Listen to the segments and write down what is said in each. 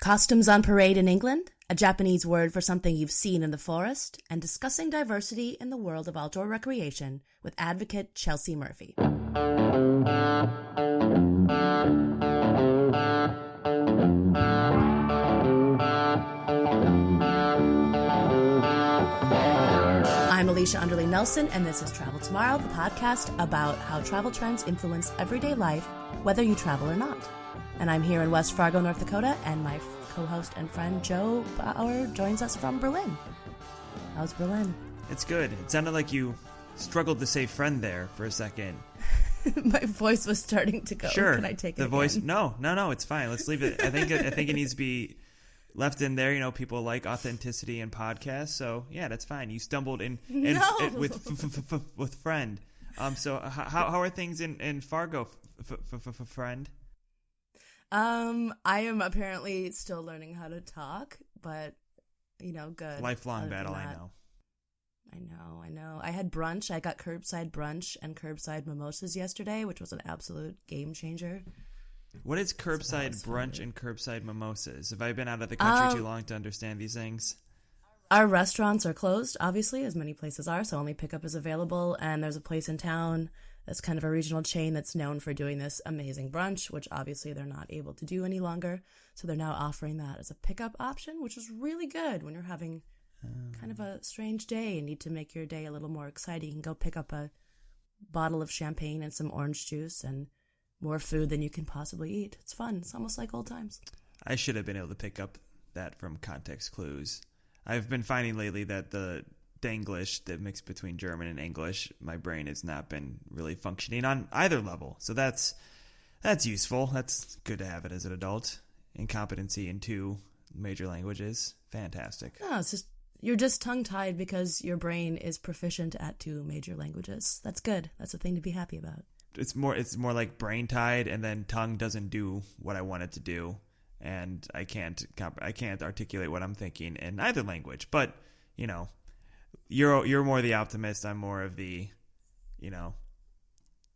Costumes on parade in England, a Japanese word for something you've seen in the forest, and discussing diversity in the world of outdoor recreation with advocate Chelsey Murphy. I'm Alicia Underley Nelson, and this is Travel Tomorrow, the podcast about how travel trends influence everyday life, whether you travel or not. And I'm here in West Fargo, North Dakota, and my co-host and friend Joe Bauer joins us from Berlin. How's Berlin? It's good. It sounded like you struggled to say friend there for a second. My voice was starting to go. Sure. Can I take the voice? Again? No, it's fine. Let's leave it. I think it needs to be left in there. You know, people like authenticity in podcasts, so yeah, that's fine. You stumbled in with friend. So how are things in Fargo, friend? I am apparently still learning how to talk, but you know, good. Lifelong battle, I know. I know. I had brunch. I got curbside brunch and curbside mimosas yesterday, which was an absolute game changer. What is curbside brunch and curbside mimosas? Have I been out of the country too long to understand these things? Our restaurants are closed, obviously, as many places are, so only pickup is available. And there's a place in town that's kind of a regional chain that's known for doing this amazing brunch, which obviously they're not able to do any longer. So they're now offering that as a pickup option, which is really good when you're having kind of a strange day and need to make your day a little more exciting. You can go pick up a bottle of champagne and some orange juice and more food than you can possibly eat. It's fun. It's almost like old times. I should have been able to pick up that from context clues. I've been finding lately that the Danglish, the mix between German and English, my brain has not been really functioning on either level. So that's useful. That's good to have it as an adult. Incompetency in 2 major languages. Fantastic. No, it's just you're just tongue-tied because your brain is proficient at 2 major languages. That's good. That's a thing to be happy about. It's more like brain tied, and then tongue doesn't do what I want it to do, and I can't articulate what I'm thinking in either language. But you know, you're more the optimist. I'm more of the, you know,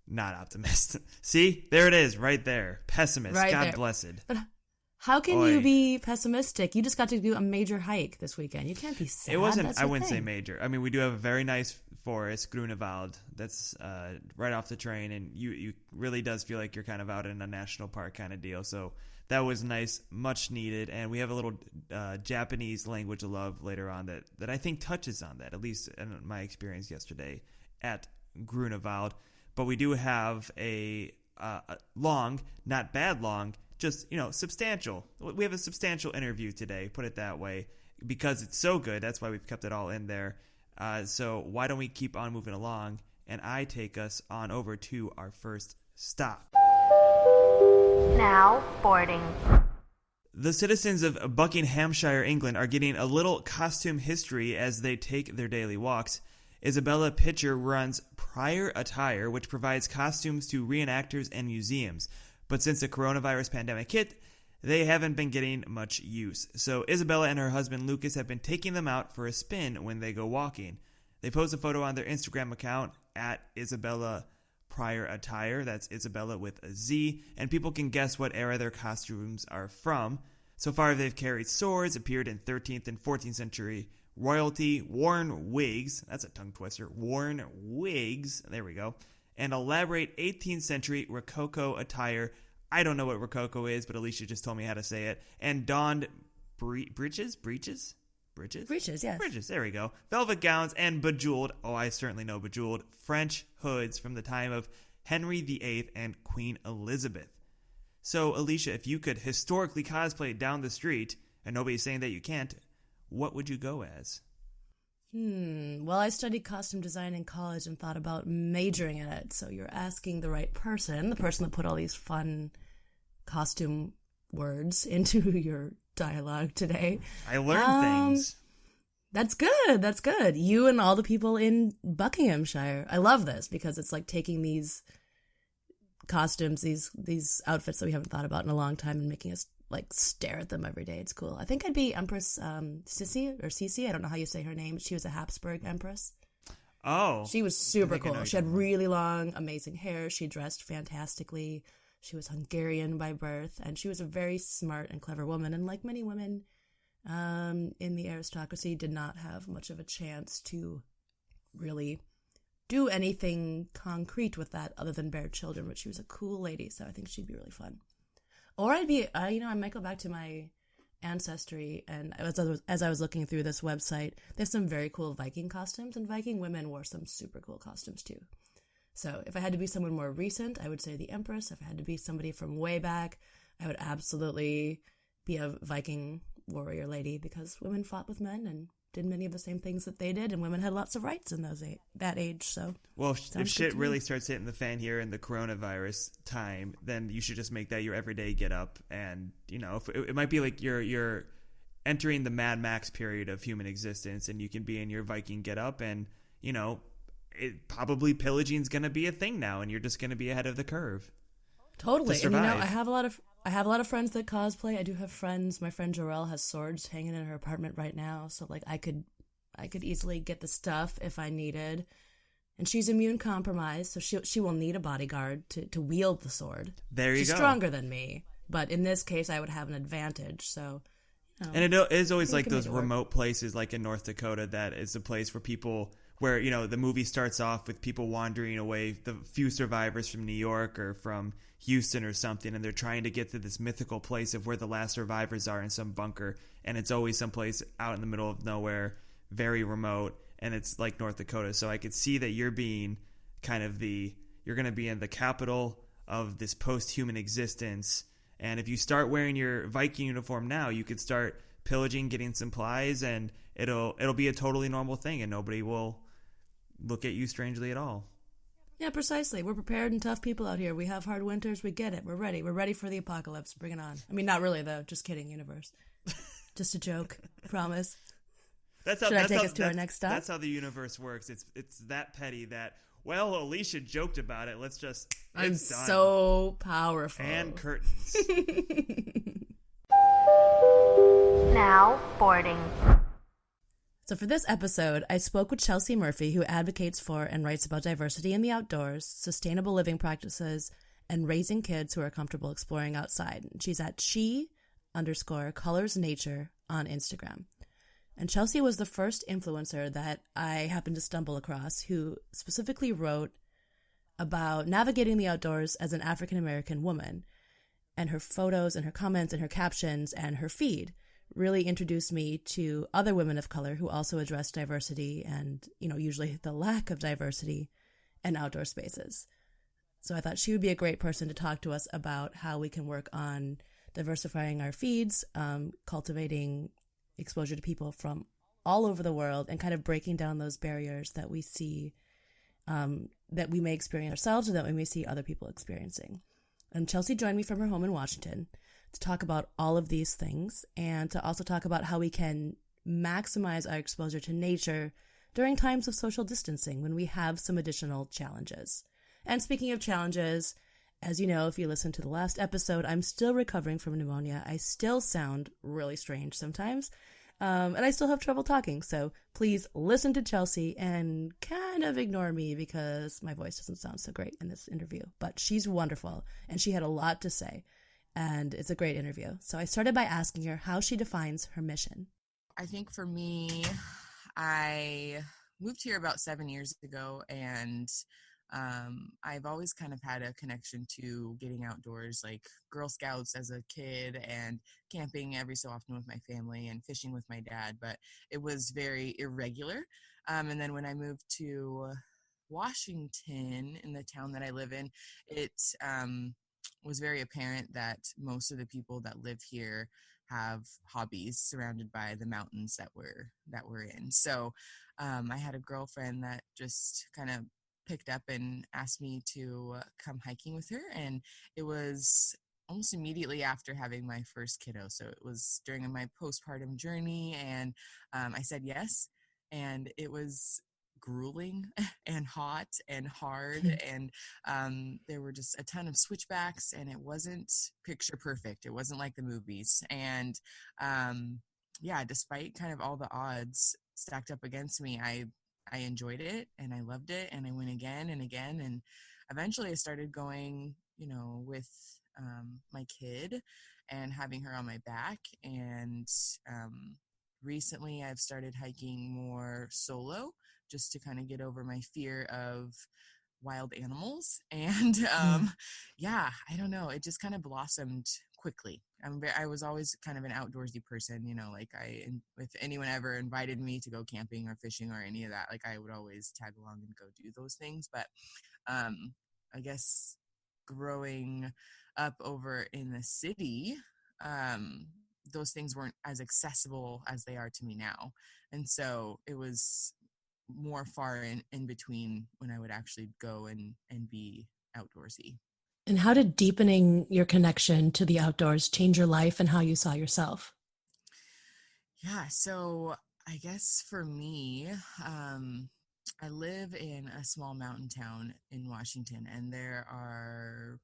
not optimist. See, there it is, right there, pessimist. Right God there. blessed. But how can you be pessimistic? You just got to do a major hike this weekend. You can't be sad. It wasn't. I wouldn't say major. I mean, we do have a very nice forest, Grunewald, that's right off the train, and you really does feel like you're kind of out in a national park kind of deal. So that was nice, much needed, and we have a little Japanese language of love later on that I think touches on that, at least in my experience yesterday at Grunewald. But we do have a long, not bad long, just, you know, substantial. We have a substantial interview today, put it that way, because it's so good. That's why we've kept it all in there. So why don't we keep on moving along, and I take us on over to our first stop. Now boarding. The citizens of Buckinghamshire, England, are getting a little costume history as they take their daily walks. Isabella Pitcher runs Prior Attire, which provides costumes to reenactors and museums. But since the coronavirus pandemic hit, they haven't been getting much use. So Isabella and her husband Lucas have been taking them out for a spin when they go walking. They post a photo on their Instagram account at Isabella Prior Attire. That's Isabella with a Z. And people can guess what era their costumes are from. So far, they've carried swords, appeared in 13th and 14th century royalty, worn wigs. That's a tongue twister. Worn wigs. There we go. And elaborate 18th century Rococo attire. I don't know what Rococo is, but Alicia just told me how to say it. And donned breeches? Breeches, yes. Breeches, there we go. Velvet gowns and bejeweled, I certainly know bejeweled, French hoods from the time of Henry VIII and Queen Elizabeth. So, Alicia, if you could historically cosplay down the street, and nobody's saying that you can't, what would you go as? Well, I studied costume design in college and thought about majoring in it. So you're asking the right person, the person that put all these fun costume words into your dialogue today. I learned things. That's good. That's good. You and all the people in Buckinghamshire. I love this because it's like taking these costumes, these outfits that we haven't thought about in a long time and making us like stare at them every day. It's cool. I think I'd be Empress Sissi. I don't know how you say her name. She was a Habsburg empress. Oh. She was super cool. She had really long, amazing hair. She dressed fantastically. She was Hungarian by birth, and she was a very smart and clever woman. And like many women in the aristocracy, did not have much of a chance to really do anything concrete with that other than bear children. But she was a cool lady, so I think she'd be really fun. Or I'd be, I might go back to my ancestry, and as I was looking through this website, there's some very cool Viking costumes, and Viking women wore some super cool costumes too. So if I had to be someone more recent, I would say the Empress. If I had to be somebody from way back, I would absolutely be a Viking warrior lady, because women fought with men and did many of the same things that they did, and women had lots of rights in that age. So, well, if shit really starts hitting the fan here in the coronavirus time, then you should just make that your everyday get up. And if it might be like you're entering the Mad Max period of human existence, and you can be in your Viking get up, and it probably pillaging's going to be a thing now, and you're just going to be ahead of the curve. Totally. And I have a lot of friends that cosplay. I do have friends. My friend Jorel has swords hanging in her apartment right now, so like I could easily get the stuff if I needed. And she's immune compromised, so she will need a bodyguard to wield the sword. There you go. She's stronger than me, but in this case, I would have an advantage. So, and it is always like those remote places, like in North Dakota, that is a place for people where the movie starts off with people wandering away, the few survivors from New York or from Houston or something, and they're trying to get to this mythical place of where the last survivors are in some bunker, and it's always someplace out in the middle of nowhere, very remote, and it's like North Dakota. So I could see that you're being kind of you're going to be in the capital of this post-human existence, and if you start wearing your Viking uniform now, you could start pillaging, getting supplies, and it'll be a totally normal thing, and nobody will look at you strangely at all. Yeah, precisely. We're prepared and tough people out here. We have hard winters. We get it. We're ready. We're ready for the apocalypse. Bring it on. I mean, not really, though. Just kidding, universe. Just a joke. Promise. Should I take us to our next stop? That's how the universe works. It's that petty that, well, Alicia joked about it. Let's just... I'm so powerful. And curtains. Now boarding. So for this episode, I spoke with Chelsey Murphy, who advocates for and writes about diversity in the outdoors, sustainable living practices, and raising kids who are comfortable exploring outside. She's at she_colorsnature on Instagram. And Chelsey was the first influencer that I happened to stumble across who specifically wrote about navigating the outdoors as an African-American woman. And her photos and her comments and her captions and her feed really introduced me to other women of color who also address diversity and, usually the lack of diversity in outdoor spaces. So I thought she would be a great person to talk to us about how we can work on diversifying our feeds, cultivating exposure to people from all over the world, and kind of breaking down those barriers that we see, that we may experience ourselves or that we may see other people experiencing. And Chelsey joined me from her home in Washington to talk about all of these things, and to also talk about how we can maximize our exposure to nature during times of social distancing when we have some additional challenges. And speaking of challenges, as you know, if you listen to the last episode, I'm still recovering from pneumonia. I still sound really strange sometimes, and I still have trouble talking. So please listen to Chelsey and kind of ignore me because my voice doesn't sound so great in this interview. But she's wonderful, and she had a lot to say. And it's a great interview. So I started by asking her how she defines her mission. I think for me, I moved here about 7 years ago, and I've always kind of had a connection to getting outdoors, like Girl Scouts as a kid and camping every so often with my family and fishing with my dad, but it was very irregular. And then when I moved to Washington, in the town that I live in, it was very apparent that most of the people that live here have hobbies surrounded by the mountains that we're in. So I had a girlfriend that just kind of picked up and asked me to come hiking with her, and it was almost immediately after having my first kiddo. So it was during my postpartum journey, and I said yes, and it was grueling and hot and hard, and there were just a ton of switchbacks, and it wasn't picture perfect. It wasn't like the movies. And despite kind of all the odds stacked up against me, I enjoyed it, and I loved it, and I went again and again, and eventually I started going, with my kid and having her on my back. And recently I've started hiking more solo just to kind of get over my fear of wild animals. And yeah, I don't know, it just kind of blossomed quickly. I was always kind of an outdoorsy person, like if anyone ever invited me to go camping or fishing or any of that, like I would always tag along and go do those things. But I guess growing up over in the city, those things weren't as accessible as they are to me now. And so it was more far in between when I would actually go and be outdoorsy. And how did deepening your connection to the outdoors change your life and how you saw yourself? Yeah, so I guess for me, I live in a small mountain town in Washington, and there are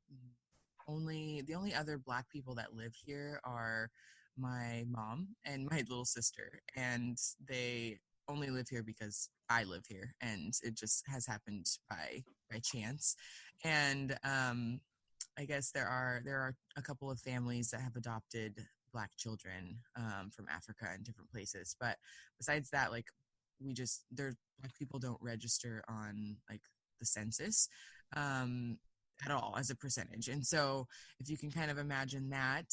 the only other Black people that live here are my mom and my little sister, and they only live here because I live here, and it just has happened by chance. And I guess there are a couple of families that have adopted Black children from Africa and different places, but besides that, like Black people don't register on like the census at all as a percentage. And so if you can kind of imagine that,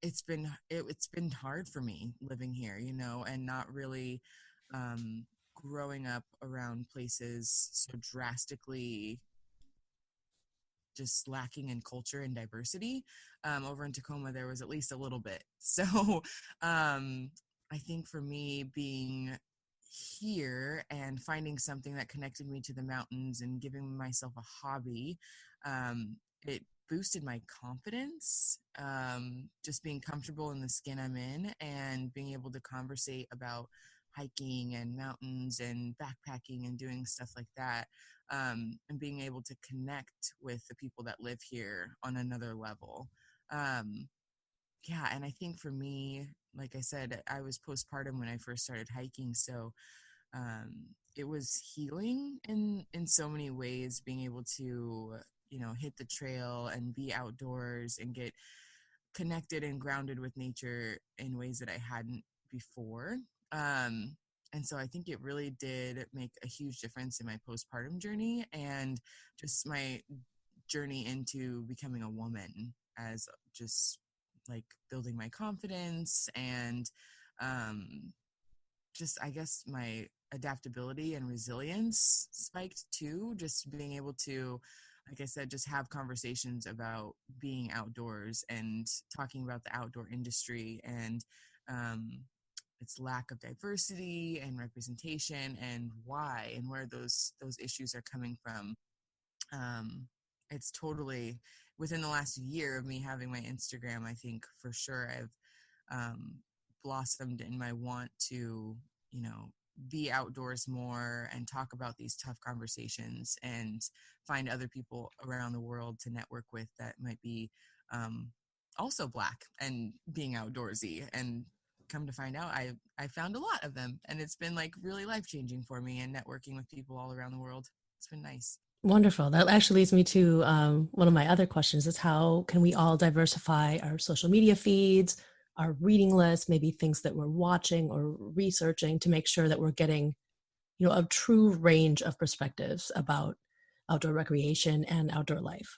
it's been hard for me living here, and not really growing up around places so drastically just lacking in culture and diversity. Over in Tacoma, there was at least a little bit. So I think for me, being here and finding something that connected me to the mountains and giving myself a hobby, it boosted my confidence, just being comfortable in the skin I'm in and being able to conversate about hiking and mountains and backpacking and doing stuff like that, and being able to connect with the people that live here on another level. Yeah, and I think for me, like I said, I was postpartum when I first started hiking, so it was healing in so many ways, being able to hit the trail and be outdoors and get connected and grounded with nature in ways that I hadn't before. And so I think it really did make a huge difference in my postpartum journey and just my journey into becoming a woman, as just like building my confidence and just, I guess, my adaptability and resilience spiked too, just being able to, like I said, just have conversations about being outdoors and talking about the outdoor industry and its lack of diversity and representation and why and where those issues are coming from. It's totally within the last year of me having my Instagram, I think for sure I've blossomed in my want to, be outdoors more and talk about these tough conversations and find other people around the world to network with that might be also Black and being outdoorsy. And come to find out, I found a lot of them, and it's been like really life-changing for me and networking with people all around the world. It's been nice. Wonderful. That actually leads me to one of my other questions is how can we all diversify our social media feeds, our reading list, maybe things that we're watching or researching to make sure that we're getting, a true range of perspectives about outdoor recreation and outdoor life.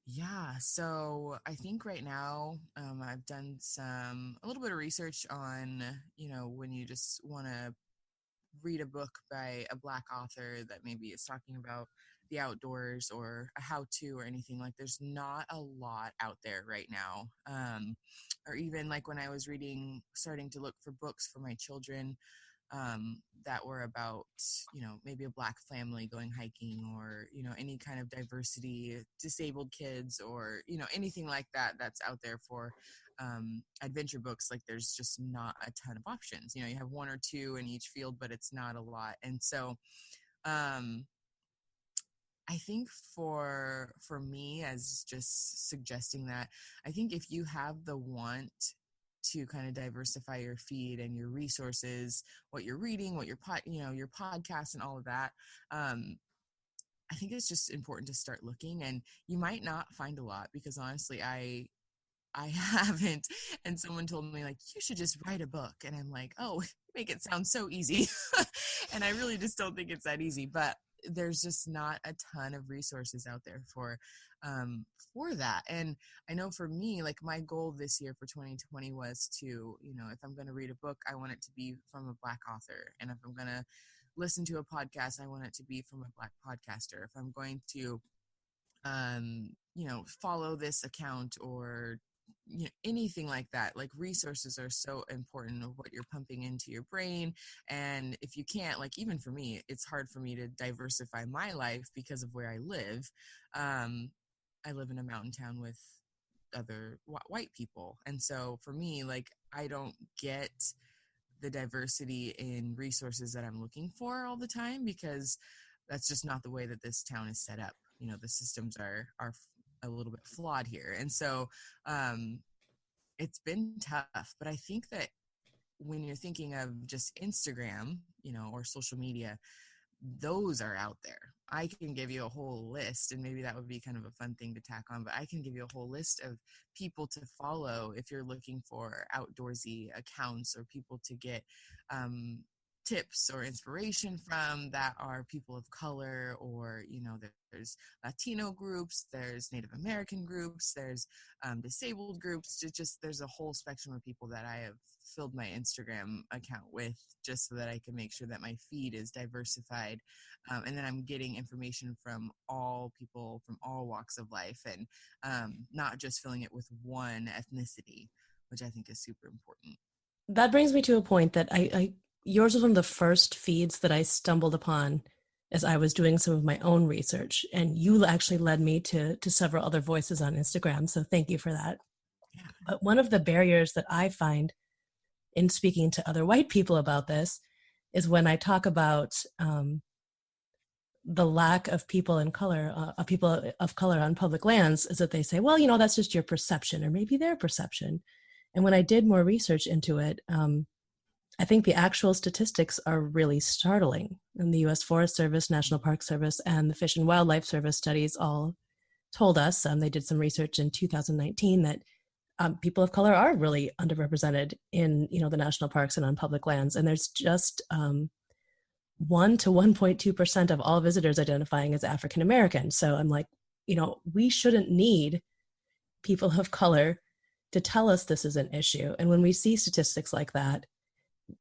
Yeah, so I think right now I've done a little bit of research on, when you just want to read a book by a Black author that maybe is talking about the outdoors or a how-to or anything. Like there's not a lot out there right now. Or even like when I was starting to look for books for my children that were about, maybe a Black family going hiking or, any kind of diversity, disabled kids or, anything like that that's out there for adventure books. Like there's just not a ton of options. You have one or two in each field, but it's not a lot. And so I think for me, as just suggesting that, I think if you have the want to kind of diversify your feed and your resources, what you're reading, what your your podcasts and all of that, I think it's just important to start looking, and you might not find a lot, because honestly, I haven't. And someone told me, like, you should just write a book. And I'm like, oh, make it sound so easy. And I really just don't think it's that easy. But there's just not a ton of resources out there for that. And I know for me, like, my goal this year for 2020 was to, if I'm going to read a book, I want it to be from a Black author. And if I'm going to listen to a podcast, I want it to be from a Black podcaster. If I'm going to follow this account, or anything like that. Like, resources are so important of what you're pumping into your brain. And if you can't, like, even for me, it's hard for me to diversify my life because of where I live. I live in a mountain town with other white people. And so for me, like, I don't get the diversity in resources that I'm looking for all the time, because that's just not the way that this town is set up. The systems are a little bit flawed here. And so it's been tough. But I think that when you're thinking of just Instagram, or social media, those are out there. I can give you a whole list, and maybe that would be kind of a fun thing to tack on, but I can give you a whole list of people to follow if you're looking for outdoorsy accounts, or people to get tips or inspiration from, that are people of color, or there's Latino groups, there's Native American groups, there's disabled groups. There's a whole spectrum of people that I have filled my Instagram account with, just so that I can make sure that my feed is diversified, and then I'm getting information from all people from all walks of life, and not just filling it with one ethnicity, which I think is super important. That brings me to a point that yours was one of the first feeds that I stumbled upon as I was doing some of my own research. And you actually led me to several other voices on Instagram. So thank you for that. Yeah. But one of the barriers that I find in speaking to other white people about this is when I talk about the lack of people of color on public lands, is that they say, well, that's just your perception, or maybe their perception. And when I did more research into it, I think the actual statistics are really startling. And the U.S. Forest Service, National Park Service, and the Fish and Wildlife Service studies all told us, they did some research in 2019, that people of color are really underrepresented in, the national parks and on public lands. And there's just 1 to 1.2% of all visitors identifying as African American. So I'm like, we shouldn't need people of color to tell us this is an issue. And when we see statistics like that,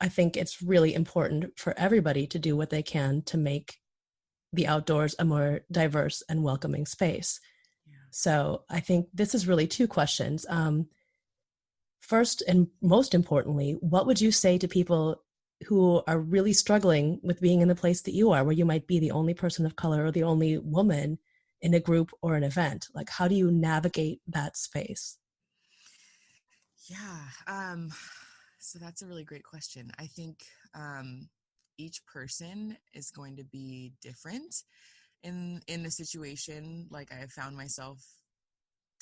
I think it's really important for everybody to do what they can to make the outdoors a more diverse and welcoming space. Yeah. So I think this is really two questions. First, and most importantly, what would you say to people who are really struggling with being in the place that you are, where you might be the only person of color or the only woman in a group or an event? Like, how do you navigate that space? Yeah. So that's a really great question. I think each person is going to be different in the situation. Like, I have found myself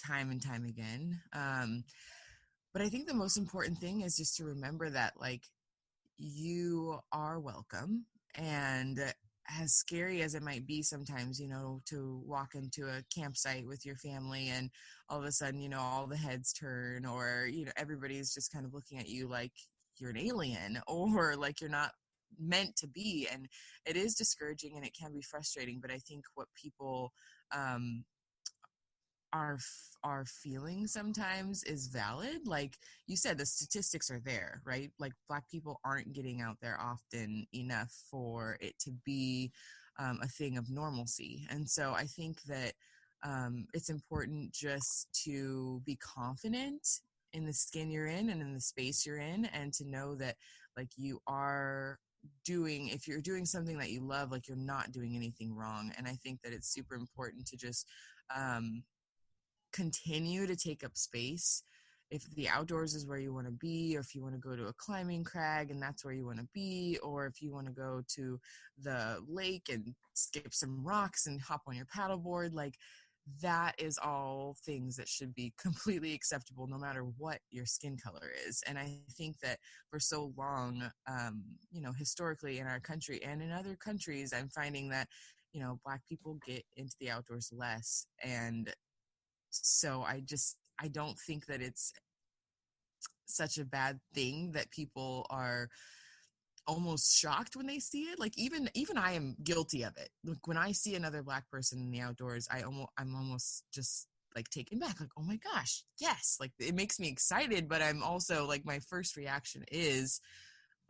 time and time again. But I think the most important thing is just to remember that, like, you are welcome. And as scary as it might be sometimes, to walk into a campsite with your family and all of a sudden, all the heads turn, or, everybody's just kind of looking at you like you're an alien, or like you're not meant to be. And it is discouraging and it can be frustrating. But I think what people are feeling sometimes is valid. Like you said, the statistics are there, right? Like, Black people aren't getting out there often enough for it to be a thing of normalcy. And so I think that it's important just to be confident in the skin you're in and in the space you're in, and to know that, like, you are doing, if you're doing something that you love, like, you're not doing anything wrong. And I think that it's super important to just continue to take up space. If the outdoors is where you want to be, or if you want to go to a climbing crag and that's where you want to be, or if you want to go to the lake and skip some rocks and hop on your paddleboard, like, that is all things that should be completely acceptable no matter what your skin color is. And I think that for so long, historically in our country and in other countries, I'm finding that, Black people get into the outdoors less. And so I don't think that it's such a bad thing that people are almost shocked when they see it. Like even I am guilty of it. Like when I see another Black person in the outdoors, I'm almost just like taken back, like, oh my gosh, yes. Like it makes me excited, but I'm also like, my first reaction is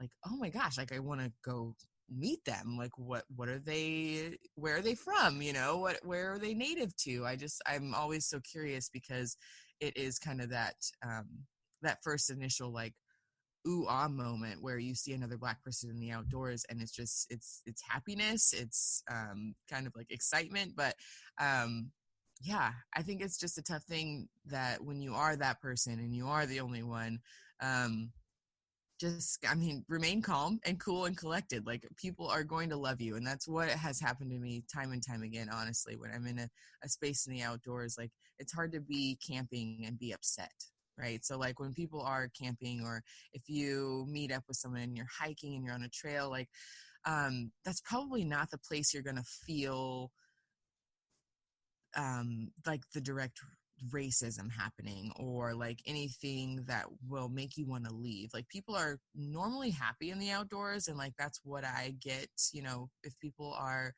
like, oh my gosh, like I want to go meet them. Like what are they, where are they from? Where are they native to? I'm always so curious, because it is kind of that that first initial like ooh ah moment where you see another Black person in the outdoors, and it's happiness, it's kind of like excitement. But yeah, I think it's just a tough thing that when you are that person and you are the only one, remain calm and cool and collected. Like people are going to love you. And that's what has happened to me time and time again, honestly. When I'm in a space in the outdoors, like it's hard to be camping and be upset, right? So like when people are camping, or if you meet up with someone and you're hiking and you're on a trail, like that's probably not the place you're going to feel like the direct racism happening, or like anything that will make you want to leave. Like people are normally happy in the outdoors, and like that's what I get. If people are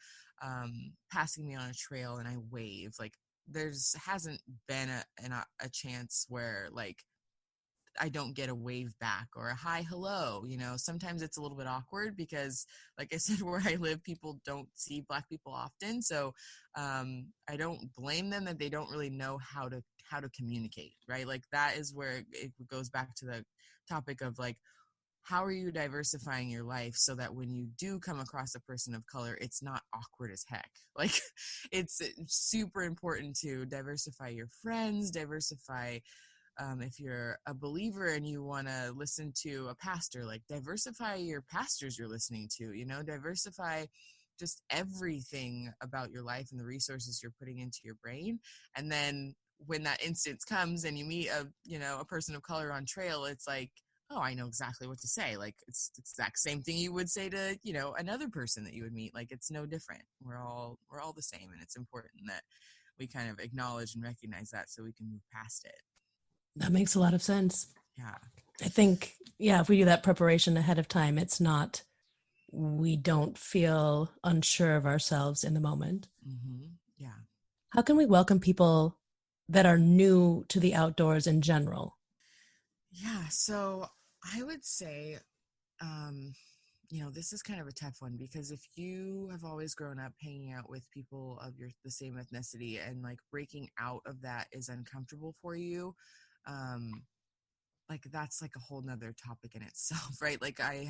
passing me on a trail and I wave, like there's hasn't been a chance where like I don't get a wave back or a hi, hello. Sometimes it's a little bit awkward because, like I said, where I live, people don't see Black people often. So I don't blame them that they don't really know how to communicate, right? Like that is where it goes back to the topic of like, how are you diversifying your life so that when you do come across a person of color, it's not awkward as heck? Like it's super important to diversify your friends, diversify if you're a believer and you want to listen to a pastor, like diversify your pastors you're listening to, diversify just everything about your life and the resources you're putting into your brain. And then when that instance comes and you meet a person of color on trail, it's like, oh, I know exactly what to say. Like it's the exact same thing you would say to, another person that you would meet. Like it's no different. We're all the same. And it's important that we kind of acknowledge and recognize that so we can move past it. That makes a lot of sense. Yeah. I think, if we do that preparation ahead of time, we don't feel unsure of ourselves in the moment. Mm-hmm. Yeah. How can we welcome people that are new to the outdoors in general? Yeah. So I would say, this is kind of a tough one, because if you have always grown up hanging out with people of the same ethnicity, and like breaking out of that is uncomfortable for you, like that's like a whole nother topic in itself, right? Like I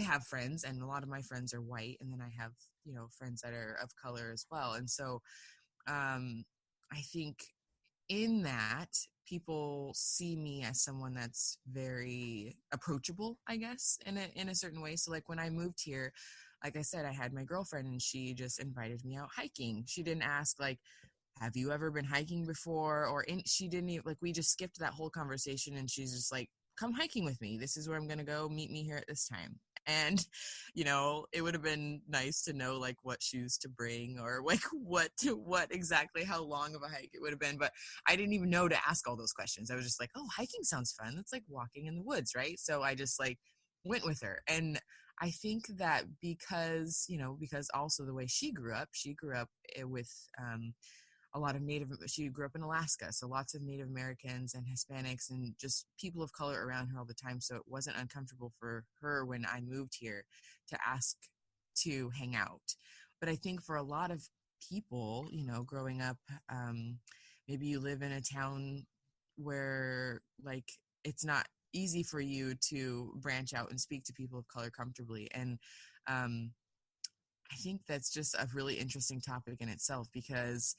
have friends, and a lot of my friends are white, and then I have, friends that are of color as well. And so I think in that, people see me as someone that's very approachable, I guess, in a certain way. So like when I moved here, like I said, I had my girlfriend and she just invited me out hiking. She didn't ask like, have you ever been hiking before? She didn't even, like, we just skipped that whole conversation, and she's just like, come hiking with me. This is where I'm going to go. Meet me here at this time. And, it would have been nice to know like what shoes to bring, or like what exactly, how long of a hike it would have been. But I didn't even know to ask all those questions. I was just like, oh, hiking sounds fun. It's like walking in the woods, right? So I just like went with her. And I think that because also the way she grew up with, a lot of she grew up in Alaska, so lots of Native Americans and Hispanics and just people of color around her all the time. So it wasn't uncomfortable for her when I moved here to ask to hang out. But I think for a lot of people, growing up, maybe you live in a town where like it's not easy for you to branch out and speak to people of color comfortably. And I think that's just a really interesting topic in itself, because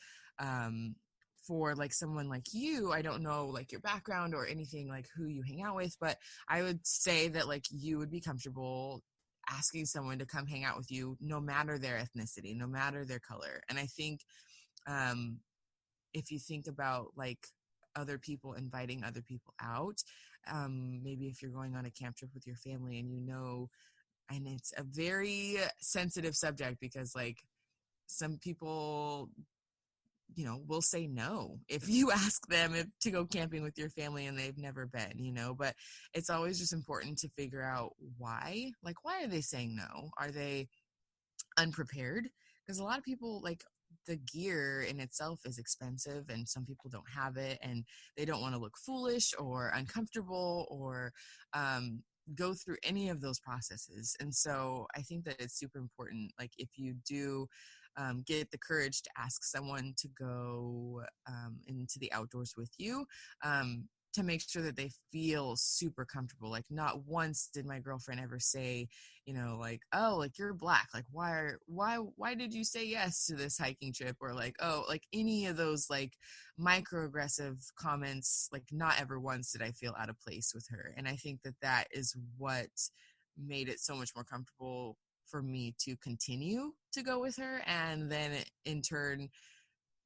for like someone like you, I don't know like your background or anything, like who you hang out with, but I would say that like you would be comfortable asking someone to come hang out with you, no matter their ethnicity, no matter their color. And I think if you think about like other people inviting other people out, maybe if you're going on a camp trip with your family, and and it's a very sensitive subject, because like some people, will say no if you ask them to go camping with your family and they've never been, but it's always just important to figure out why. Like, why are they saying no? Are they unprepared? Because a lot of people, like, the gear in itself is expensive and some people don't have it and they don't want to look foolish or uncomfortable or go through any of those processes. And so I think that it's super important, like, if you do get the courage to ask someone to go into the outdoors with you, to make sure that they feel super comfortable. Like, not once did my girlfriend ever say, like, oh, like, you're Black, like, why did you say yes to this hiking trip? Or like, oh, like, any of those like microaggressive comments. Like, not ever once did I feel out of place with her. And I think that is what made it so much more comfortable for me to continue to go with her, and then in turn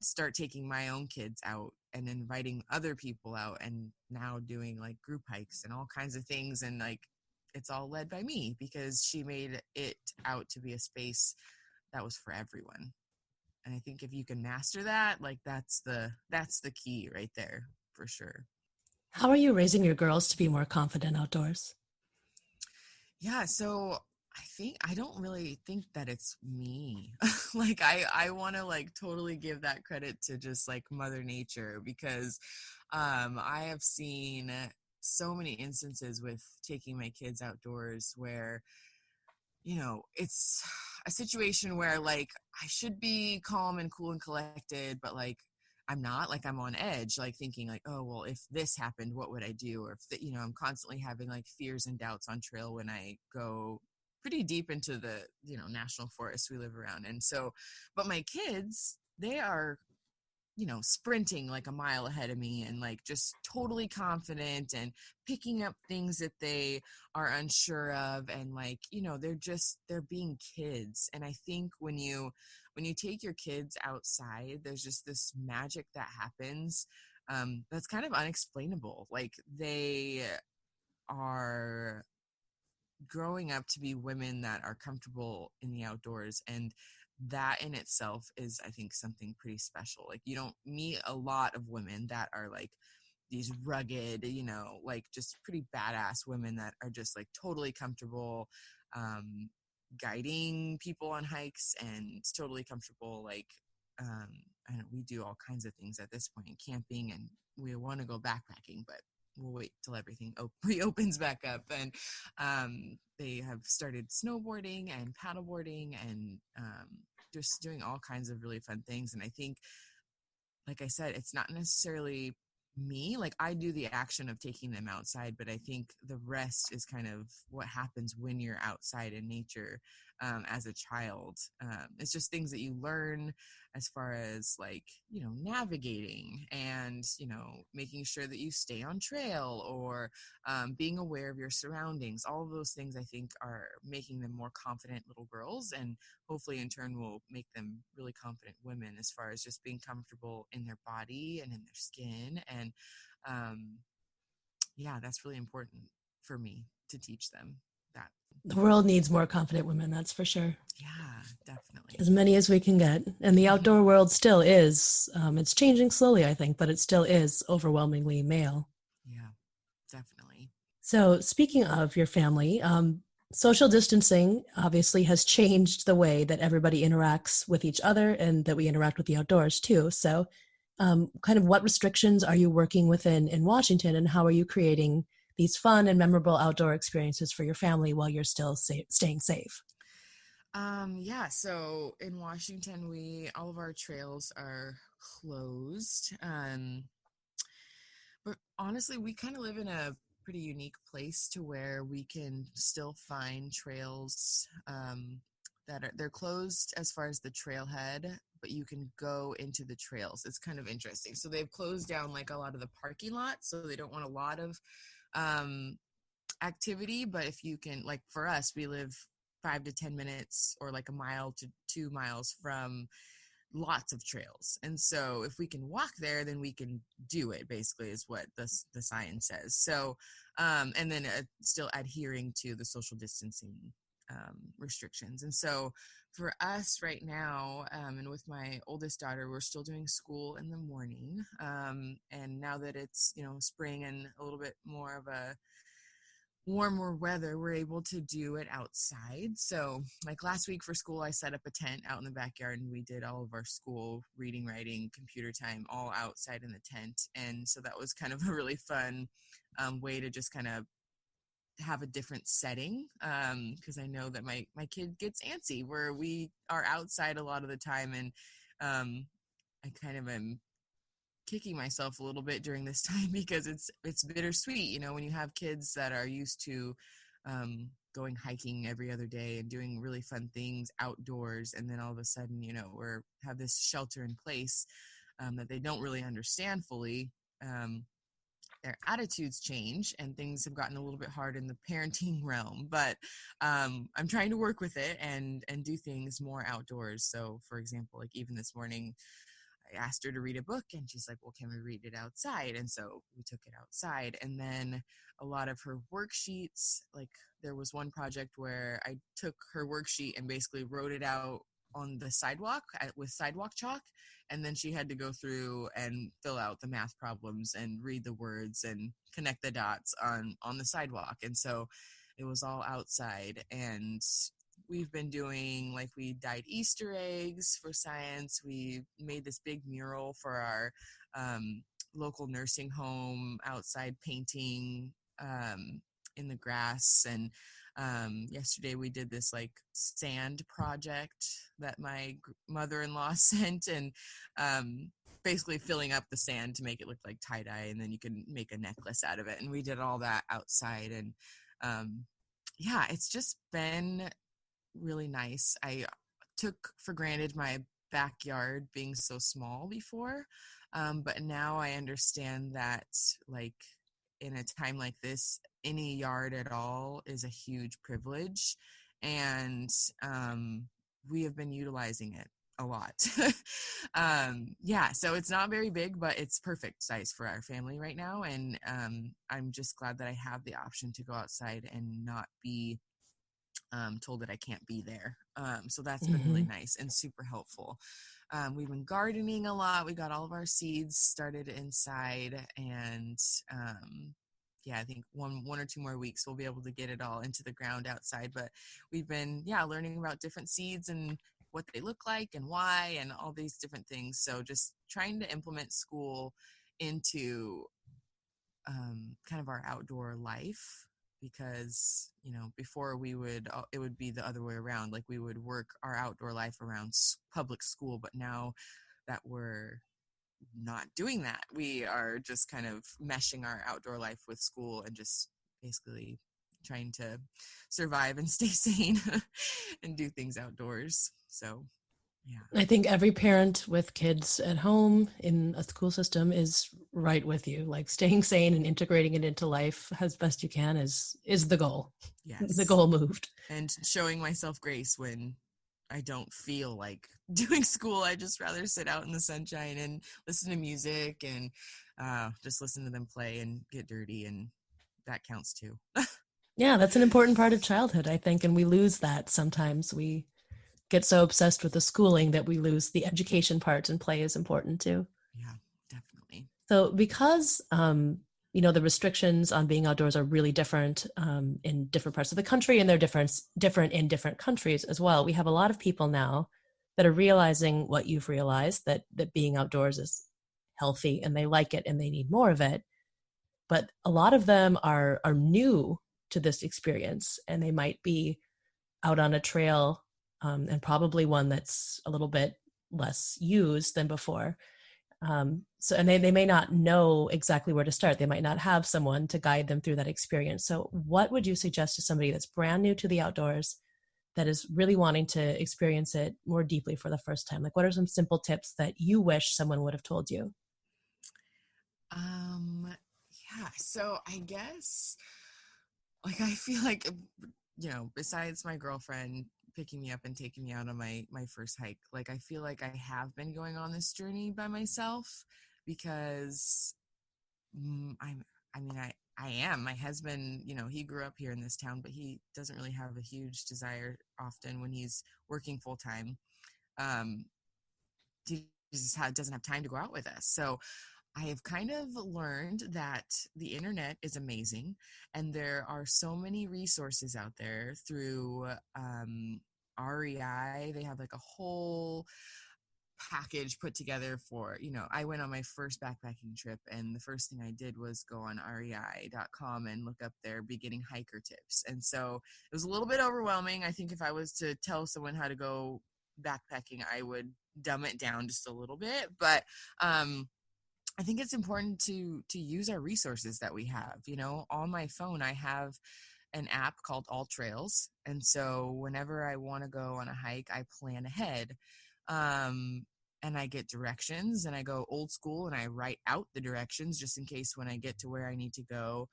start taking my own kids out and inviting other people out, and now doing like group hikes and all kinds of things. And like, it's all led by me because she made it out to be a space that was for everyone. And I think if you can master that, like, that's the key right there for sure. How are you raising your girls to be more confident outdoors? Yeah, so I don't really think that it's me. Like, I want to like totally give that credit to just like Mother Nature, because I have seen so many instances with taking my kids outdoors where, it's a situation where like I should be calm and cool and collected, but like I'm not. Like, I'm on edge, like thinking like, oh, well, if this happened, what would I do? Or if I'm constantly having like fears and doubts on trail when I go pretty deep into the, national forest we live around. And so, but my kids, they are, sprinting like a mile ahead of me and like just totally confident and picking up things that they are unsure of. And like, they're being kids. And I think when you take your kids outside, there's just this magic that happens, that's kind of unexplainable. Like, they are growing up to be women that are comfortable in the outdoors, and that in itself is, I think, something pretty special. Like, you don't meet a lot of women that are like these rugged, like just pretty badass women that are just like totally comfortable guiding people on hikes, and totally comfortable like I don't know, we do all kinds of things at this point, camping, and we want to go backpacking, but we'll wait till everything reopens back up. And they have started snowboarding and paddleboarding and just doing all kinds of really fun things. And I think, like I said, it's not necessarily me. Like, I do the action of taking them outside, but I think the rest is kind of what happens when you're outside in nature as a child. It's just things that you learn as far as like, navigating and, making sure that you stay on trail, or being aware of your surroundings. All of those things, I think, are making them more confident little girls, and hopefully in turn will make them really confident women as far as just being comfortable in their body and in their skin. And yeah, that's really important for me to teach them that. The world needs more confident women, that's for sure. Yeah, definitely. As many as we can get. And the outdoor world still is, it's changing slowly, I think, but it still is overwhelmingly male. Yeah, definitely. So speaking of your family, social distancing obviously has changed the way that everybody interacts with each other and that we interact with the outdoors too. So kind of what restrictions are you working within in Washington, and how are you creating these fun and memorable outdoor experiences for your family while you're still staying safe? Yeah, so in Washington, all of our trails are closed. But honestly, we kind of live in a pretty unique place to where we can still find trails they're closed as far as the trailhead, but you can go into the trails. It's kind of interesting. So they've closed down like a lot of the parking lots, so they don't want a lot of activity. But if you can, like, for us, we live 5 to 10 minutes or like a mile to 2 miles from lots of trails. And so if we can walk there, then we can do it, basically, is what the sign says. So, and then still adhering to the social distancing restrictions. And so for us right now, and with my oldest daughter, we're still doing school in the morning. And now that it's, spring and a little bit more of a warmer weather, we're able to do it outside. So like last week for school, I set up a tent out in the backyard and we did all of our school reading, writing, computer time all outside in the tent. And so that was kind of a really fun way to just kind of have a different setting, because I know that my kid gets antsy where we are outside a lot of the time. And I kind of am kicking myself a little bit during this time because it's bittersweet, when you have kids that are used to going hiking every other day and doing really fun things outdoors, and then all of a sudden, we're have this shelter in place that they don't really understand fully. Their attitudes change and things have gotten a little bit hard in the parenting realm, but I'm trying to work with it and do things more outdoors. So for example, like even this morning, I asked her to read a book and she's like, well, can we read it outside? And so we took it outside. And then a lot of her worksheets, like there was one project where I took her worksheet and basically wrote it out on the sidewalk with sidewalk chalk. And then she had to go through and fill out the math problems and read the words and connect the dots on the sidewalk. And so it was all outside. And we've been doing, like, we dyed Easter eggs for science. We made this big mural for our local nursing home outside, painting in the grass. And yesterday we did this like sand project that my mother-in-law sent, and basically filling up the sand to make it look like tie-dye, and then you can make a necklace out of it. And we did all that outside. And yeah, it's just been really nice. I took for granted my backyard being so small before, but now I understand that, like, in a time like this, any yard at all is a huge privilege, and we have been utilizing it a lot. Yeah, so it's not very big, but it's perfect size for our family right now, and I'm just glad that I have the option to go outside and not be told that I can't be there. So that's been really nice and super helpful. We've been gardening a lot. We got all of our seeds started inside, and yeah, I think one or two more weeks we'll be able to get it all into the ground outside. But we've been, learning about different seeds and what they look like and why and all these different things. So just trying to implement school into kind of our outdoor life, because before it would be the other way around. Like, we would work our outdoor life around public school, but now that we're not doing that, we are just kind of meshing our outdoor life with school and just basically trying to survive and stay sane and do things outdoors. So yeah, I think every parent with kids at home in a school system is right with you. Like, staying sane and integrating it into life as best you can is the goal. yes, The goal moved. and showing myself grace when I don't feel like doing school. I just rather sit out in the sunshine and listen to music and just listen to them play and get dirty, and that counts too. Yeah, that's an important part of childhood, I think, and we lose that sometimes. We get so obsessed with the schooling that we lose the education part, and play is important too. Yeah, definitely. So because the restrictions on being outdoors are really different in different parts of the country, and they're different in different countries as well. We have a lot of people now that are realizing what you've realized, that being outdoors is healthy and they like it and they need more of it. But a lot of them are new to this experience, and they might be out on a trail, and probably one that's a little bit less used than before. And they may not know exactly where to start. They might not have someone to guide them through that experience. So what would you suggest to somebody that's brand new to the outdoors, that is really wanting to experience it more deeply for the first time? Like, what are some simple tips that you wish someone would have told you? Yeah, so I guess, like, I feel like, besides my girlfriend picking me up and taking me out on my first hike, like, I feel like I have been going on this journey by myself, because I am. My husband, he grew up here in this town, but he doesn't really have a huge desire often when he's working full time. Um, he just doesn't have time to go out with us. So I have kind of learned that the internet is amazing, and there are so many resources out there through REI. They have like a whole package put together for, I went on my first backpacking trip, and the first thing I did was go on rei.com and look up their beginning hiker tips. And so it was a little bit overwhelming. I think if I was to tell someone how to go backpacking, I would dumb it down just a little bit. But I think it's important to use our resources that we have. On my phone, I have an app called All Trails. And so whenever I want to go on a hike, I plan ahead. And I get directions, and I go old school and I write out the directions just in case when I get to where I need to go,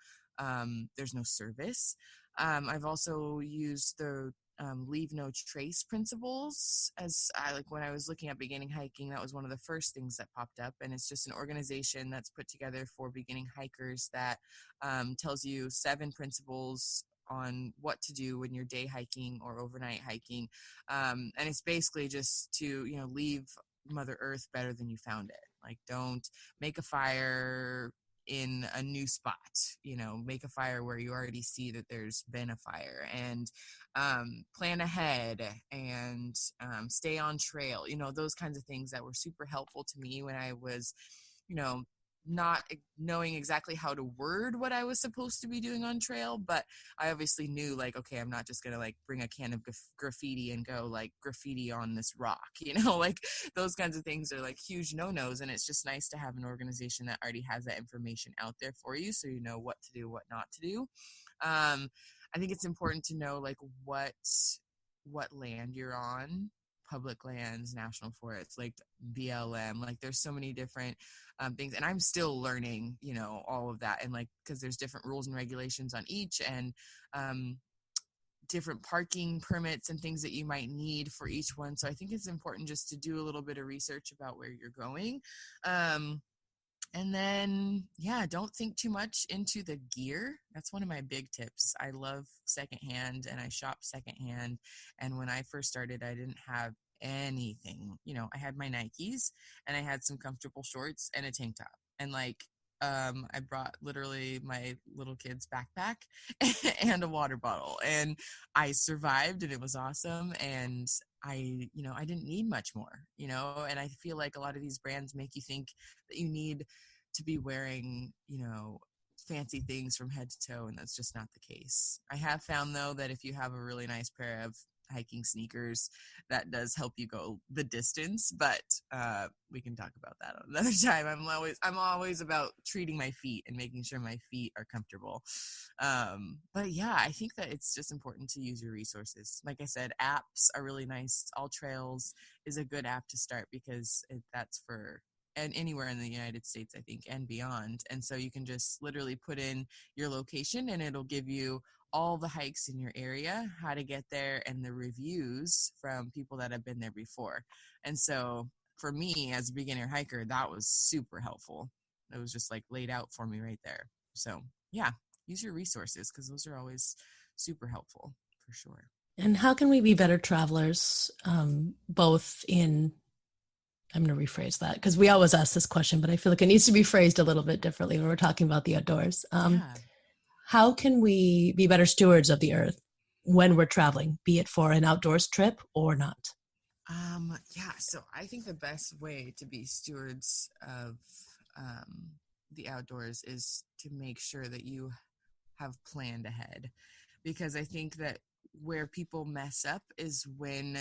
there's no service. I've also used the leave no trace principles as when I was looking at beginning hiking. That was one of the first things that popped up, and it's just an organization that's put together for beginning hikers that tells you 7 principles on what to do when you're day hiking or overnight hiking, and it's basically just to leave Mother Earth better than you found it. Like, don't make a fire in a new spot, make a fire where you already see that there's been a fire, and plan ahead, and stay on trail, those kinds of things that were super helpful to me when I was, not knowing exactly how to word what I was supposed to be doing on trail. But I obviously knew, like, okay, I'm not just going to like bring a can of graffiti and go like graffiti on this rock, like those kinds of things are like huge no-nos. And it's just nice to have an organization that already has that information out there for you, so you know what to do, what not to do. I think it's important to know like what land you're on. Public lands, national forests, like BLM, like there's so many different things, and I'm still learning, all of that, and like because there's different rules and regulations on each, and different parking permits and things that you might need for each one. So I think it's important just to do a little bit of research about where you're going. And then, don't think too much into the gear. That's one of my big tips. I love secondhand, and I shop secondhand. And when I first started, I didn't have anything. I had my Nikes, and I had some comfortable shorts and a tank top. And like, I brought literally my little kid's backpack and a water bottle, and I survived, and it was awesome. And I didn't need much more, and I feel like a lot of these brands make you think that you need to be wearing, fancy things from head to toe, and that's just not the case. I have found, though, that if you have a really nice pair of hiking sneakers, that does help you go the distance, but we can talk about that another time. I'm always about treating my feet and making sure my feet are comfortable. But I think that it's just important to use your resources. Like I said, apps are really nice. All Trails is a good app to start because that's for and anywhere in the United States, I think, and beyond. And so you can just literally put in your location, and it'll give you all the hikes in your area, how to get there, and the reviews from people that have been there before. And so for me as a beginner hiker, that was super helpful. It was just like laid out for me right there. So use your resources, because those are always super helpful for sure. And how can we be better travelers, both in, I'm going to rephrase that because we always ask this question, but I feel like it needs to be phrased a little bit differently when we're talking about the outdoors. How can we be better stewards of the earth when we're traveling, be it for an outdoors trip or not? So I think the best way to be stewards of the outdoors is to make sure that you have planned ahead, because I think that where people mess up is when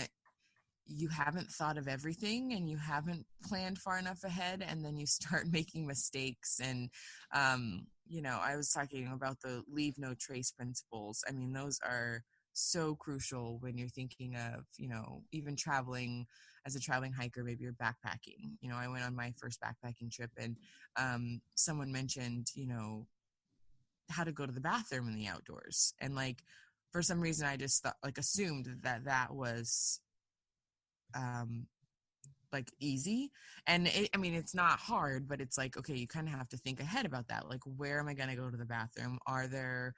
you haven't thought of everything and you haven't planned far enough ahead, and then you start making mistakes. And I was talking about the leave no trace principles. I mean, those are so crucial when you're thinking of, even traveling as a traveling hiker. Maybe you're backpacking. I went on my first backpacking trip, and someone mentioned, how to go to the bathroom in the outdoors. And like, for some reason, I just thought, like, assumed that was like easy. And I mean, it's not hard, but it's like, okay, you kind of have to think ahead about that. Like, where am I going to go to the bathroom? Are there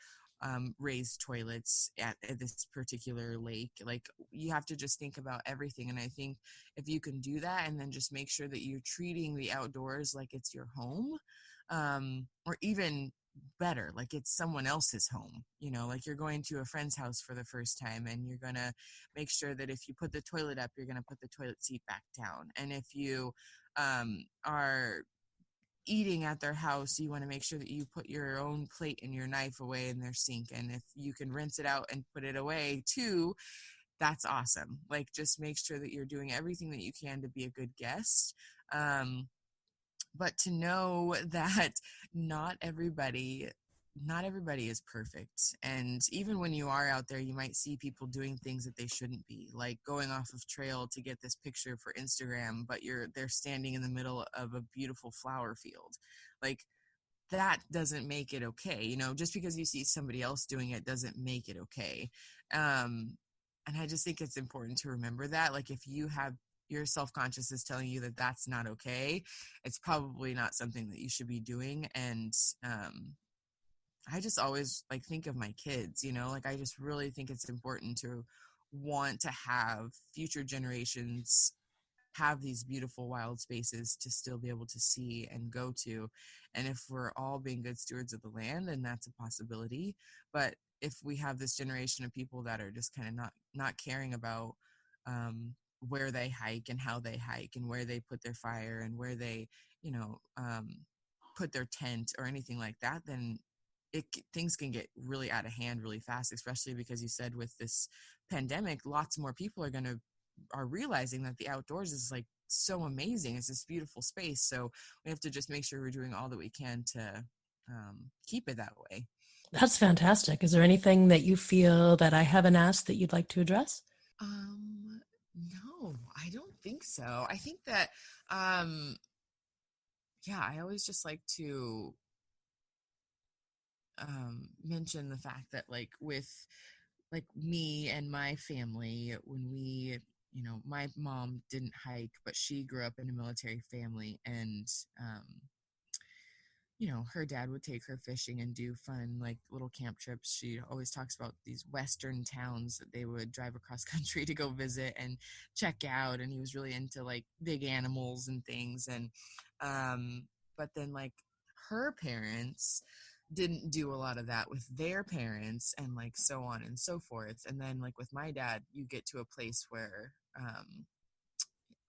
raised toilets at this particular lake? Like, you have to just think about everything. And I think if you can do that and then just make sure that you're treating the outdoors like it's your home, or even better, like it's someone else's home, like you're going to a friend's house for the first time, and you're going to make sure that if you put the toilet up, you're going to put the toilet seat back down. And if you are eating at their house, you want to make sure that you put your own plate and your knife away in their sink. And if you can rinse it out and put it away too, that's awesome. Like, just make sure that you're doing everything that you can to be a good guest. But to know that not everybody is perfect. And even when you are out there, you might see people doing things that they shouldn't be, like going off of trail to get this picture for Instagram, but they're standing in the middle of a beautiful flower field. Like, that doesn't make it okay. Just because you see somebody else doing it doesn't make it okay. And I just think it's important to remember that, like, if your self-conscious is telling you that that's not okay, it's probably not something that you should be doing. And I just always like think of my kids, like I just really think it's important to want to have future generations have these beautiful wild spaces to still be able to see and go to. And if we're all being good stewards of the land, then that's a possibility. But if we have this generation of people that are just kind of not caring about where they hike and how they hike and where they put their fire and where they, put their tent or anything like that, then things can get really out of hand really fast, especially because you said with this pandemic, lots more people are realizing that the outdoors is like so amazing. It's this beautiful space. So we have to just make sure we're doing all that we can to keep it that way. That's fantastic. Is there anything that you feel that I haven't asked that you'd like to address? No, I don't think so. I think that, I always just like to mention the fact that, like, with like me and my family, when we, my mom didn't hike, but she grew up in a military family, and her dad would take her fishing and do fun, like, little camp trips. She always talks about these Western towns that they would drive across country to go visit and check out. And he was really into, like, big animals and things. And, but then, like, her parents didn't do a lot of that with their parents, and, like, so on and so forth. And then, like, with my dad, you get to a place where,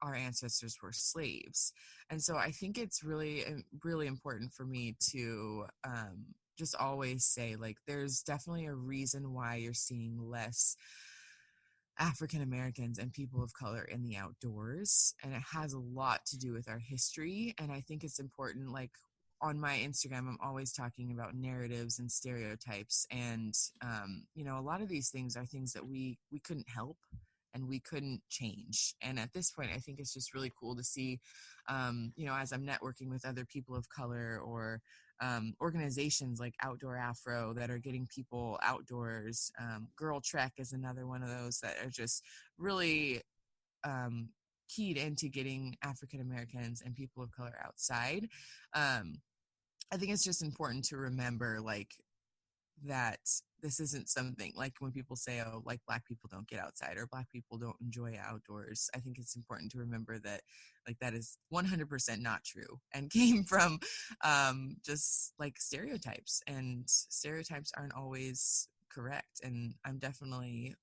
our ancestors were slaves. And so I think it's really, really important for me to just always say, like, there's definitely a reason why you're seeing less African Americans and people of color in the outdoors. And it has a lot to do with our history. And I think it's important, like, on my Instagram, I'm always talking about narratives and stereotypes. And, a lot of these things are things that we couldn't help and we couldn't change. And at this point, I think it's just really cool to see, as I'm networking with other people of color, or organizations like Outdoor Afro that are getting people outdoors. Girl Trek is another one of those that are just really keyed into getting African Americans and people of color outside. I think it's just important to remember, like, that this isn't something like when people say, oh, like, Black people don't get outside or Black people don't enjoy outdoors. I think it's important to remember that, like, that is 100% not true and came from just, like, stereotypes, and stereotypes aren't always correct. And I'm definitely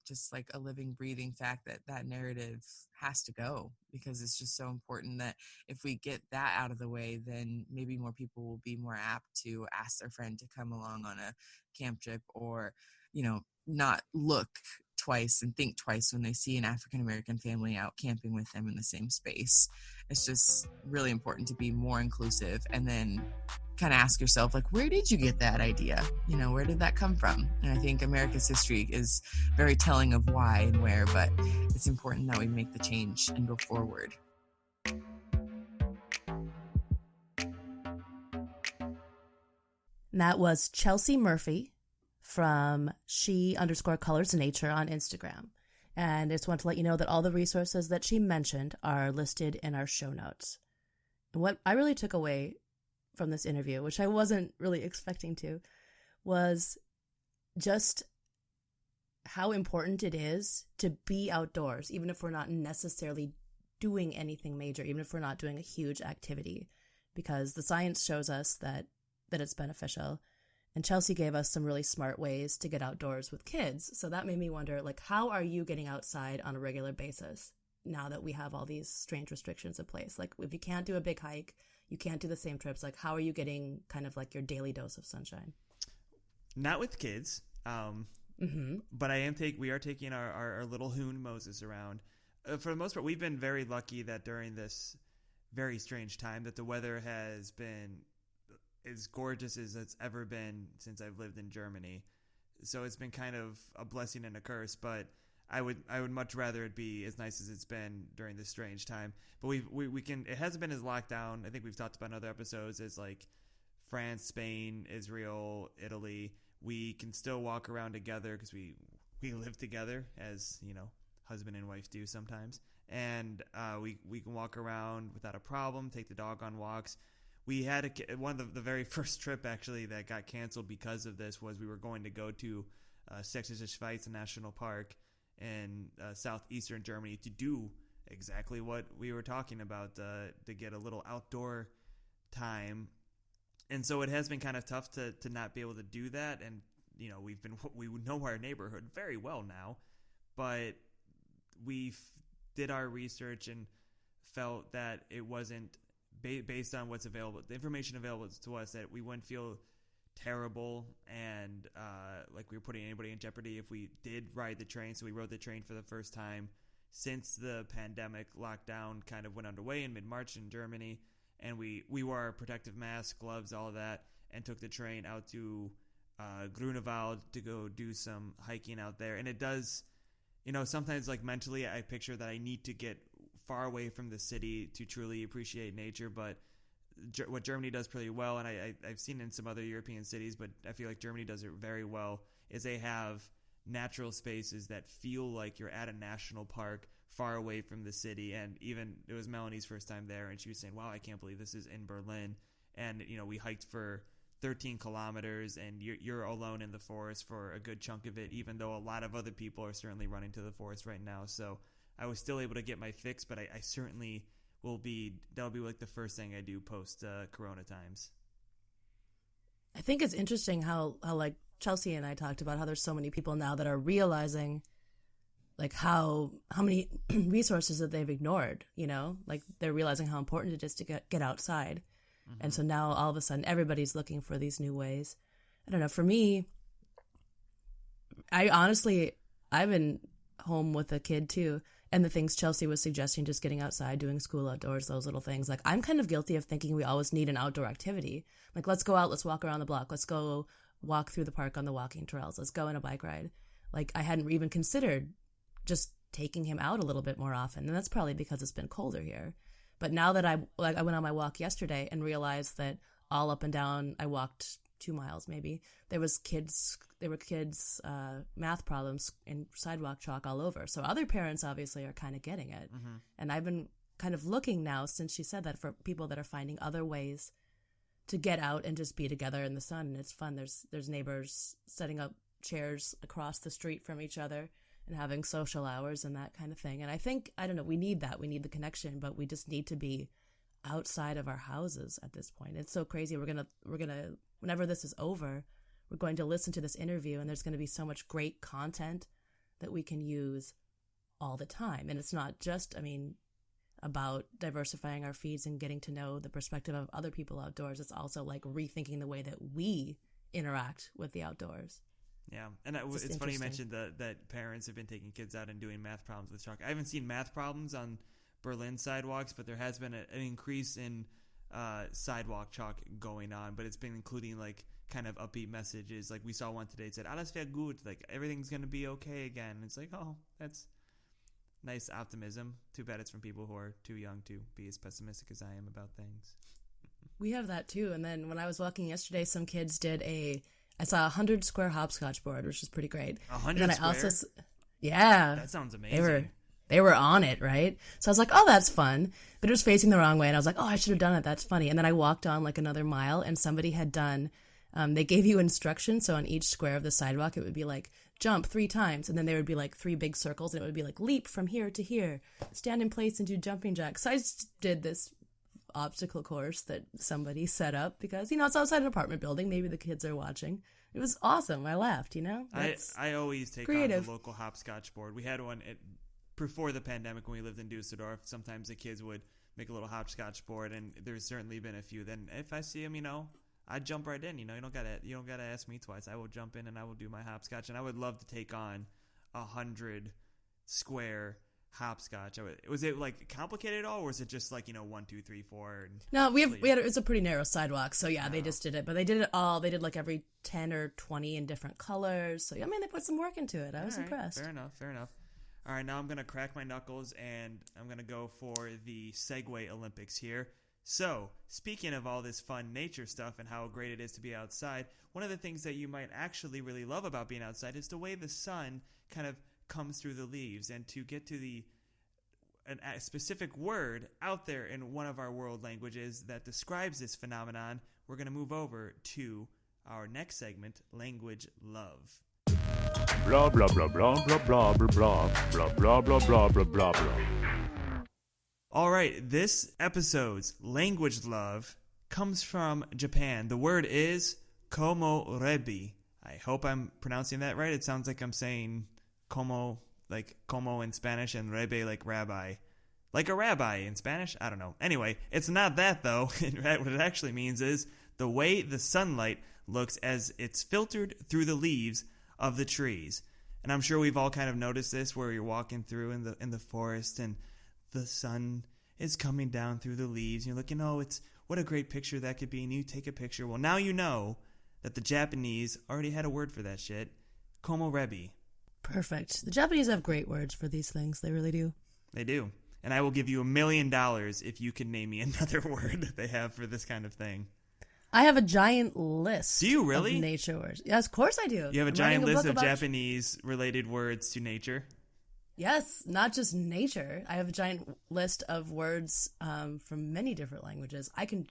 just, like, a living, breathing fact that narrative has to go, because it's just so important that if we get that out of the way, then maybe more people will be more apt to ask their friend to come along on a camp trip, or, not look twice and think twice when they see an African American family out camping with them in the same space. It's just really important to be more inclusive, and then kind of ask yourself, like, where did you get that idea? Where did that come from? And I think America's history is very telling of why and where, but it's important that we make the change and go forward. That was Chelsey Murphy from she_colors nature on Instagram. And I just want to let you know that all the resources that she mentioned are listed in our show notes. And what I really took away from this interview, which I wasn't really expecting to, was just how important it is to be outdoors, even if we're not necessarily doing anything major, even if we're not doing a huge activity, because the science shows us that it's beneficial. And Chelsey gave us some really smart ways to get outdoors with kids. So that made me wonder, like, how are you getting outside on a regular basis now that we have all these strange restrictions in place? Like, if you can't do a big hike, you can't do the same trips, like, how are you getting kind of like your daily dose of sunshine? Not with kids. But we are taking our little hoon Moses around. For the most part, we've been very lucky that during this very strange time that the weather has been as gorgeous as it's ever been since I've lived in Germany. So it's been kind of a blessing and a curse, but I would much rather it be as nice as it's been during this strange time. But it hasn't been as locked down. I think we've talked about in other episodes as like France, Spain, Israel, Italy. We can still walk around together because we live together, as you know, husband and wife do sometimes. And we can walk around without a problem, take the dog on walks. We had one of the very first trip actually that got canceled because of this was we were going to go to Sächsische Schweiz National Park in southeastern Germany to do exactly what we were talking about, to get a little outdoor time. And so it has been kind of tough to not be able to do that. And, you know, we know our neighborhood very well now, but we did our research and felt that it wasn't based on what's available, the information available to us, that we wouldn't feel terrible and like we were putting anybody in jeopardy if we did ride the train. So we rode the train for the first time since the pandemic lockdown kind of went underway in mid-March in Germany. And we wore our protective masks, gloves, all of that, and took the train out to Grunewald to go do some hiking out there. And it does, you know, sometimes like mentally I picture that I need to get far away from the city to truly appreciate nature. But what Germany does pretty well, and I've seen in some other European cities, but I feel like Germany does it very well, is they have natural spaces that feel like you're at a national park far away from the city. And even it was Melanie's first time there, and she was saying, wow, I can't believe this is in Berlin. And you know, we hiked for 13 kilometers and you're alone in the forest for a good chunk of it, even though a lot of other people are certainly running to the forest right now. So I was still able to get my fix, but I certainly that'll be like the first thing I do post Corona times. I think it's interesting how like Chelsey and I talked about how there's so many people now that are realizing like how many resources that they've ignored, you know, like they're realizing how important it is to get outside. Mm-hmm. And so now all of a sudden everybody's looking for these new ways. I don't know. For me, I've been home with a kid too. And the things Chelsey was suggesting, just getting outside, doing school outdoors, those little things. Like, I'm kind of guilty of thinking we always need an outdoor activity. Like, let's go out, let's walk around the block. Let's go walk through the park on the walking trails. Let's go on a bike ride. Like, I hadn't even considered just taking him out a little bit more often. And that's probably because it's been colder here. But now that I went on my walk yesterday and realized that all up and down, I walked 2 miles maybe, there were kids math problems in sidewalk chalk all over. So other parents obviously are kind of getting it. Mm-hmm. And I've been kind of looking now since she said that for people that are finding other ways to get out and just be together in the sun. And it's fun. There's neighbors setting up chairs across the street from each other and having social hours and that kind of thing. And I think, I don't know, we need that. We need the connection, but we just need to be outside of our houses at this point. It's so crazy. We're gonna whenever this is over, we're going to listen to this interview and there's going to be so much great content that we can use all the time. And it's not just, about diversifying our feeds and getting to know the perspective of other people outdoors. It's also like rethinking the way that we interact with the outdoors. Yeah, and it's funny you mentioned that parents have been taking kids out and doing math problems with chalk. I haven't seen math problems on Berlin sidewalks, but there has been an increase in sidewalk chalk going on, but it's been including like kind of upbeat messages. Like we saw one today, it said alles wird gut, like everything's going to be okay again. It's like, oh, that's nice optimism. Too bad it's from people who are too young to be as pessimistic as I am about things. We have that too. And then when I was walking yesterday, some kids I saw 100 square hopscotch board, which is pretty great. 100 square? Yeah. That sounds amazing. They were on it, right? So I was like, oh, that's fun. But it was facing the wrong way. And I was like, oh, I should have done it. That's funny. And then I walked on like another mile and somebody had done, they gave you instructions. So on each square of the sidewalk, it would be like, jump 3 times. And then there would be like 3 big circles. And it would be like, leap from here to here, stand in place and do jumping jacks. So I just did this obstacle course that somebody set up because, it's outside an apartment building. Maybe the kids are watching. It was awesome. I laughed, I always take creative. on the local hopscotch board. We had one before the pandemic when we lived in Dusseldorf. Sometimes the kids would make a little hopscotch board, and there's certainly been a few. Then if I see them, I jump right in. You don't gotta ask me twice. I will jump in and I will do my hopscotch. And I would love to take on 100 square hopscotch. Was it like complicated at all, or was it just like 1, 2, 3, 4? No, we had it's a pretty narrow sidewalk, so yeah, they just did it. But they did it all. They did like every 10 or 20 in different colors. So they put some work into it. I was impressed. Fair enough. All right, now I'm gonna crack my knuckles and I'm gonna go for the Segway Olympics here. So, speaking of all this fun nature stuff and how great it is to be outside, one of the things that you might actually really love about being outside is the way the sun kind of comes through the leaves. And to get to a specific word out there in one of our world languages that describes this phenomenon, we're going to move over to our next segment, Language Love. Blah blah blah blah blah blah blah blah blah blah blah blah blah blah. All right, this episode's Language Love comes from Japan. The word is komorebi. I hope I'm pronouncing that right. It sounds like I'm saying como, like como in Spanish, and rebe like rabbi. Like a rabbi in Spanish? I don't know. Anyway, it's not that, though. What it actually means is the way the sunlight looks as it's filtered through the leaves of the trees. And I'm sure we've all kind of noticed this where you're walking through in the forest and the sun is coming down through the leaves. You're looking, what a great picture that could be. And you take a picture. Well, now you know that the Japanese already had a word for that shit. Komorebi. Perfect. The Japanese have great words for these things. They really do. They do. And I will give you $1 million if you can name me another word that they have for this kind of thing. I have a giant list. Do you really? Of nature words. Yes, of course I do. You have a giant list of Japanese-related words to nature? Yes, not just nature. I have a giant list of words from many different languages. I can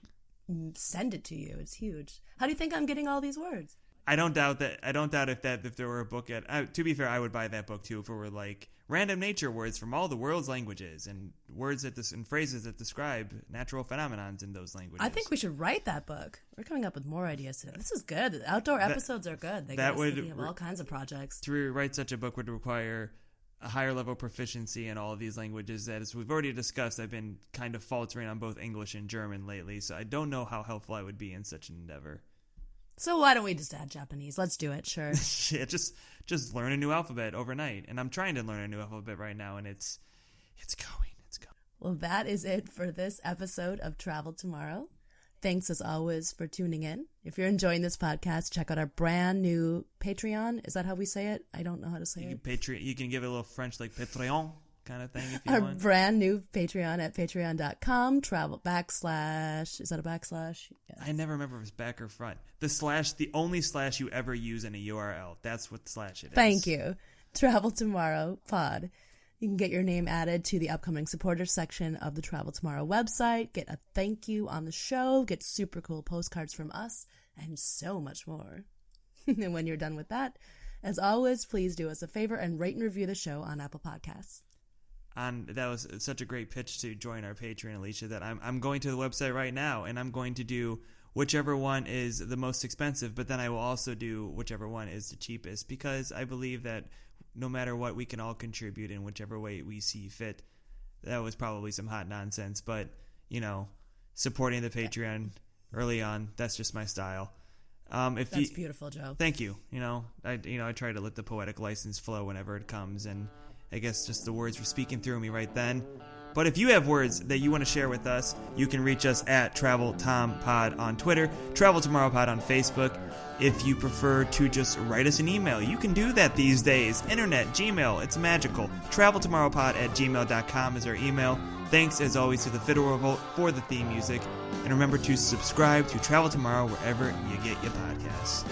send it to you. It's huge. How do you think I'm getting all these words? I don't doubt that. I don't doubt if there were a book to be fair, I would buy that book too if it were like random nature words from all the world's languages and words and phrases that describe natural phenomenons in those languages. I think we should write that book. We're coming up with more ideas today. This is good. The outdoor episodes are good. They get us thinking of all kinds of projects. To write such a book would require a higher level proficiency in all of these languages that, as we've already discussed, I've been kind of faltering on both English and German lately, so I don't know how helpful I would be in such an endeavor. So why don't we just add Japanese? Let's do it, sure. Yeah, just learn a new alphabet overnight. And I'm trying to learn a new alphabet right now, and it's going. Well, that is it for this episode of Travel Tomorrow. Thanks, as always, for tuning in. If you're enjoying this podcast, check out our brand new Patreon. Is that how we say it? I don't know how to say it. You can give it a little French, like Patreon kind of thing if you our want. Our brand new Patreon at patreon.com, is that a backslash? Yes. I never remember if it's back or front. The only slash you ever use in a URL. That's what slash it is. Thank you. Travel Tomorrow Pod. You can get your name added to the upcoming supporters section of the Travel Tomorrow website, get a thank you on the show, get super cool postcards from us, and so much more. And when you're done with that, as always, please do us a favor and rate and review the show on Apple Podcasts. And that was such a great pitch to join our Patreon, Alicia, that I'm going to the website right now, and I'm going to do whichever one is the most expensive, but then I will also do whichever one is the cheapest, because I believe that no matter what, we can all contribute in whichever way we see fit. That was probably some hot nonsense, but, supporting the Patreon early on, that's just my style. That's beautiful, Joe. Thank you. I try to let the poetic license flow whenever it comes, and I guess just the words were speaking through me right then. But if you have words that you want to share with us, you can reach us at TravelTomPod on Twitter, TravelTomorrowPod on Facebook. If you prefer to just write us an email, you can do that these days. Internet, Gmail, it's magical. TravelTomorrowPod@gmail.com is our email. Thanks, as always, to the Fiddle Revolt for the theme music. And remember to subscribe to Travel Tomorrow wherever you get your podcasts.